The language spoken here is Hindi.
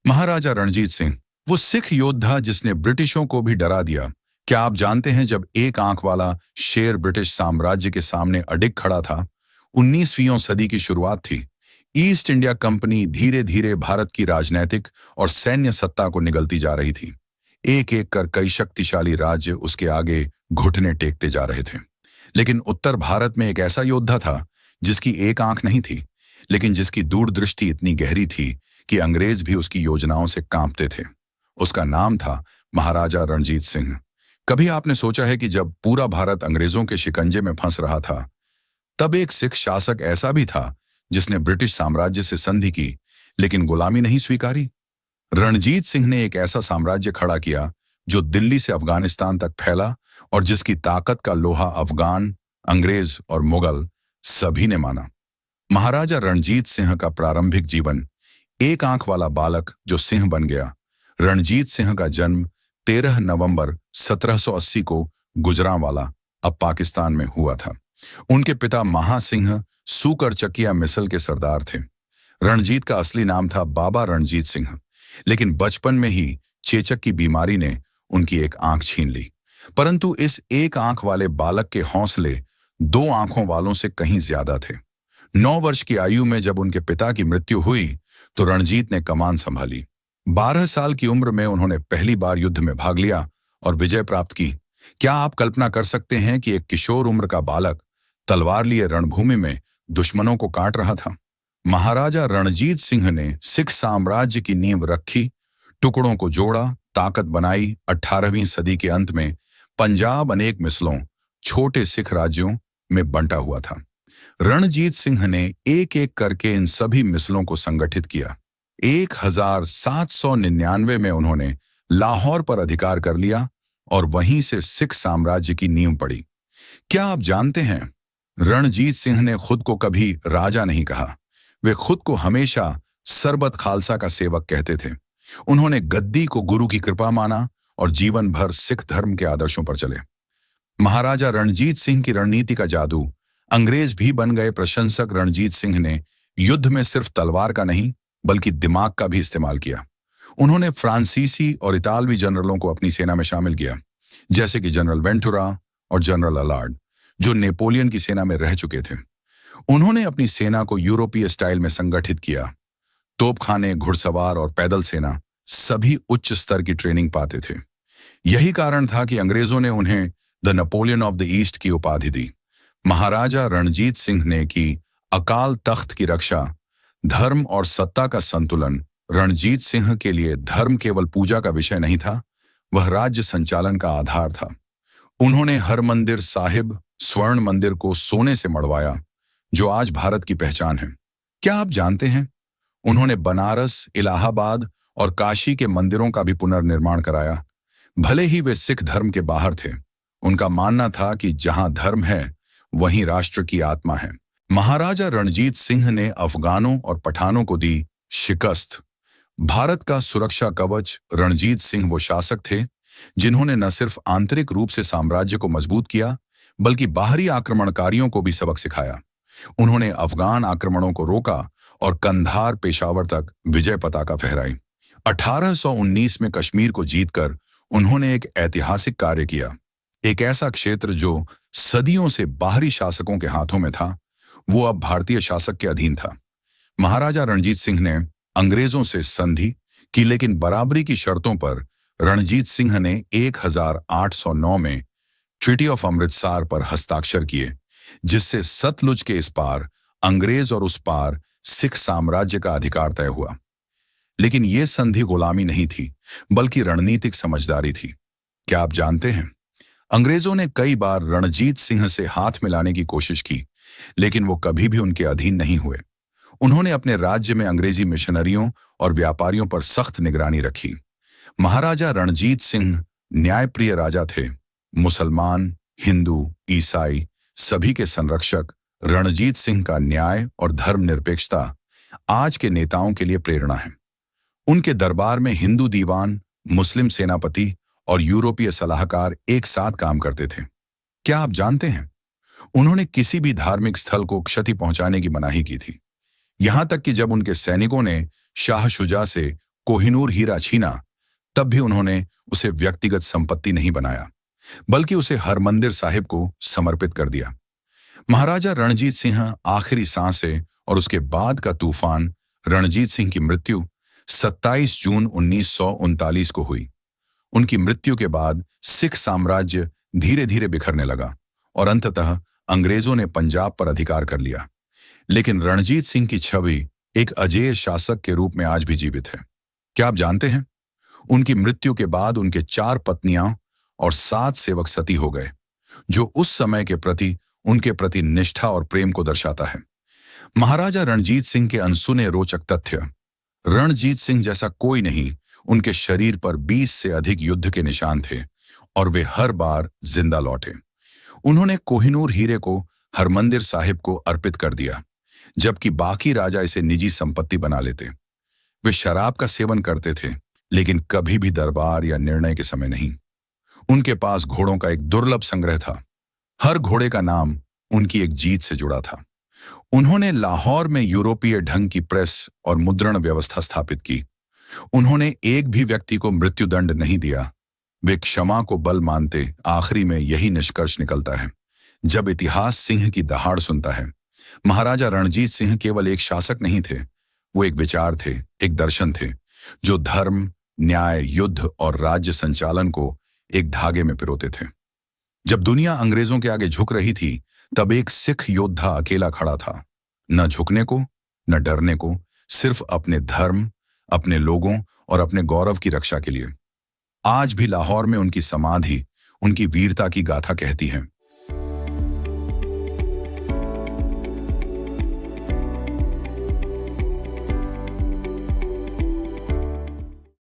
महाराजा रणजीत सिंह, वो सिख योद्धा जिसने ब्रिटिशों को भी डरा दिया। क्या आप जानते हैं जब एक आंख वाला शेर ब्रिटिश साम्राज्य के सामने अडिग खड़ा था? 19वीं सदी की शुरुआत थी। ईस्ट इंडिया कंपनी धीरे धीरे भारत की राजनैतिक और सैन्य सत्ता को निगलती जा रही थी। एक एक कर कई शक्तिशाली राज्य उसके आगे घुटने टेकते जा रहे थे। लेकिन उत्तर भारत में एक ऐसा योद्धा था जिसकी एक आंख नहीं थी, लेकिन जिसकी दूरदृष्टि इतनी गहरी थी कि अंग्रेज भी उसकी योजनाओं से कांपते थे। उसका नाम था महाराजा रणजीत सिंह। कभी आपने सोचा है कि जब पूरा भारत अंग्रेजों के शिकंजे में फंस रहा था, तब एक सिख शासक ऐसा भी था जिसने ब्रिटिश साम्राज्य से संधि की, लेकिन गुलामी नहीं स्वीकारी? रणजीत सिंह ने एक ऐसा साम्राज्य खड़ा किया जो दिल्ली से अफगानिस्तान तक फैला और जिसकी ताकत का लोहा अफगान, अंग्रेज और मुगल सभी ने माना। महाराजा रणजीत सिंह का प्रारंभिक जीवन, एक आंख वाला बालक जो सिंह बन गया। रणजीत सिंह का जन्म 13 नवंबर 1780 को गुजरांवाला, अब पाकिस्तान में हुआ था। उनके पिता महासिंह सूकर चकिया मिसल के सरदार थे। रणजीत का असली नाम था बाबा रणजीत सिंह, लेकिन बचपन में ही चेचक की बीमारी ने उनकी एक आंख छीन ली। परंतु इस एक आंख वाले बालक के हौसले 2 आंखों वालों से कहीं ज्यादा थे। 9 वर्ष की आयु में जब उनके पिता की मृत्यु हुई तो रणजीत ने कमान संभाली। 12 साल की उम्र में उन्होंने पहली बार युद्ध में भाग लिया और विजय प्राप्त की। क्या आप कल्पना कर सकते हैं कि एक किशोर उम्र का बालक तलवार लिए रणभूमि में दुश्मनों को काट रहा था? महाराजा रणजीत सिंह ने सिख साम्राज्य की नींव रखी, टुकड़ों को जोड़ा, ताकत बनाई। 18वीं सदी के अंत में पंजाब अनेक मिसलों, छोटे सिख राज्यों में बंटा हुआ था। रणजीत सिंह ने एक एक करके इन सभी मिसलों को संगठित किया। 1799 में उन्होंने लाहौर पर अधिकार कर लिया और वहीं से सिख साम्राज्य की नींव पड़ी। क्या आप जानते हैं, रणजीत सिंह ने खुद को कभी राजा नहीं कहा। वे खुद को हमेशा सरबत खालसा का सेवक कहते थे। उन्होंने गद्दी को गुरु की कृपा माना और जीवन भर सिख धर्म के आदर्शों पर चले। महाराजा रणजीत सिंह की रणनीति का जादू, अंग्रेज भी बन गए प्रशंसक। रणजीत सिंह ने युद्ध में सिर्फ तलवार का नहीं बल्कि दिमाग का भी इस्तेमाल किया। उन्होंने फ्रांसीसी और इतालवी जनरलों को अपनी सेना में शामिल किया, जैसे कि जनरल वेंटुरा और जनरल अलार्ड, जो नेपोलियन की सेना में रह चुके थे। उन्होंने अपनी सेना को यूरोपीय स्टाइल में संगठित किया। तोपखाने, घुड़सवार और पैदल सेना सभी उच्च स्तर की ट्रेनिंग पाते थे। यही कारण था कि अंग्रेजों ने उन्हें the Napoleon of the east की उपाधि दी। महाराजा रणजीत सिंह ने की अकाल तख्त की रक्षा, धर्म और सत्ता का संतुलन। रणजीत सिंह के लिए धर्म केवल पूजा का विषय नहीं था, वह राज्य संचालन का आधार था। उन्होंने हरमंदिर साहिब स्वर्ण मंदिर को सोने से मढ़वाया, जो आज भारत की पहचान है। क्या आप जानते हैं, उन्होंने बनारस, इलाहाबाद और काशी के मंदिरों का भी पुनर्निर्माण कराया। भले ही वे सिख धर्म के बाहर थे, उनका मानना था कि जहां धर्म है वहीं राष्ट्र की आत्मा है। महाराजा रणजीत सिंह ने अफगानों और पठानों को दी शिकस्त। भारत का सुरक्षा कवच। रणजीत सिंह वो शासक थे जिन्होंने न सिर्फ आंतरिक रूप से साम्राज्य को मजबूत किया, बल्कि बाहरी आक्रमणकारियों को भी सबक सिखाया। उन्होंने अफगान आक्रमणों को रोका और कंधार, पेशावर तक विजय पताका फहराई। 1819 में कश्मीर को जीतकर उन्होंने एक ऐतिहासिक कार्य किया। एक ऐसा क्षेत्र जो सदियों से बाहरी शासकों के हाथों में था, वो अब भारतीय शासक के अधीन था। महाराजा रणजीत सिंह ने अंग्रेजों से संधि की, लेकिन बराबरी की शर्तों पर। रणजीत सिंह ने 1809 में ट्रीटी ऑफ अमृतसर पर हस्ताक्षर किए, जिससे सतलुज के इस पार अंग्रेज और उस पार सिख साम्राज्य का अधिकार तय हुआ। लेकिन यह संधि गुलामी नहीं थी, बल्कि रणनीतिक समझदारी थी। क्या आप जानते हैं, अंग्रेजों ने कई बार रणजीत सिंह से हाथ मिलाने की कोशिश की, लेकिन वो कभी भी उनके अधीन नहीं हुए। उन्होंने अपने राज्य में अंग्रेजी मिशनरियों और व्यापारियों पर सख्त निगरानी रखी। महाराजा रणजीत सिंह न्यायप्रिय राजा थे। मुसलमान, हिंदू, ईसाई सभी के संरक्षक। रणजीत सिंह का न्याय और धर्मनिरपेक्षता आज के नेताओं के लिए प्रेरणा है। उनके दरबार में हिंदू दीवान, मुस्लिम सेनापति और यूरोपीय सलाहकार एक साथ काम करते थे। क्या आप जानते हैं, उन्होंने किसी भी धार्मिक स्थल को क्षति पहुंचाने की मनाही की थी। यहां तक कि जब उनके सैनिकों ने शाह शुजा से कोहिनूर हीरा छीना, तब भी उन्होंने उसे व्यक्तिगत संपत्ति नहीं बनाया, बल्कि उसे हरमंदिर साहिब को समर्पित कर दिया। महाराजा रणजीत सिंह आखिरी सांसें और उसके बाद का तूफान रणजीत सिंह की मृत्यु 27 जून 1939 को हुई। उनकी मृत्यु के बाद सिख साम्राज्य धीरे धीरे बिखरने लगा और अंततः अंग्रेजों ने पंजाब पर अधिकार कर लिया। लेकिन रणजीत सिंह की छवि एक अजेय शासक के रूप में आज भी जीवित है। क्या आप जानते हैं, उनकी मृत्यु के बाद उनके 4 पत्नियां और 7 सेवक सती हो गए, जो उस समय के प्रति उनके प्रति निष्ठा और प्रेम को दर्शाता है। महाराजा रणजीत सिंह के अनसुने रोचक तथ्य। रणजीत सिंह जैसा कोई नहीं, उनके शरीर पर 20 से अधिक युद्ध के निशान थे और वे हर बार जिंदा लौटे। उन्होंने कोहिनूर हीरे को हरमंदिर साहिब को अर्पित कर दिया, जबकि बाकी राजा इसे निजी संपत्ति बना लेते। वे शराब का सेवन करते थे, लेकिन कभी भी दरबार या निर्णय के समय नहीं। उनके पास घोड़ों का एक दुर्लभ संग्रह था। हर घोड़े का नाम उनकी एक जीत से जुड़ा था। उन्होंने लाहौर में यूरोपीय ढंग की प्रेस और मुद्रण व्यवस्था स्थापित की। उन्होंने एक भी व्यक्ति को मृत्युदंड नहीं दिया। वे क्षमा को बल मानते। आखिरी में यही निष्कर्ष निकलता है जब इतिहास सिंह की दहाड़ सुनता है। महाराजा रणजीत सिंह केवल एक शासक नहीं थे, वो एक विचार थे, एक दर्शन थे, जो धर्म, न्याय, युद्ध और राज्य संचालन को एक धागे में पिरोते थे। जब दुनिया अंग्रेजों के आगे झुक रही थी, तब एक सिख योद्धा अकेला खड़ा था, न झुकने को, न डरने को, सिर्फ अपने धर्म, अपने लोगों और अपने गौरव की रक्षा के लिए। आज भी लाहौर में उनकी समाधि उनकी वीरता की गाथा कहती है।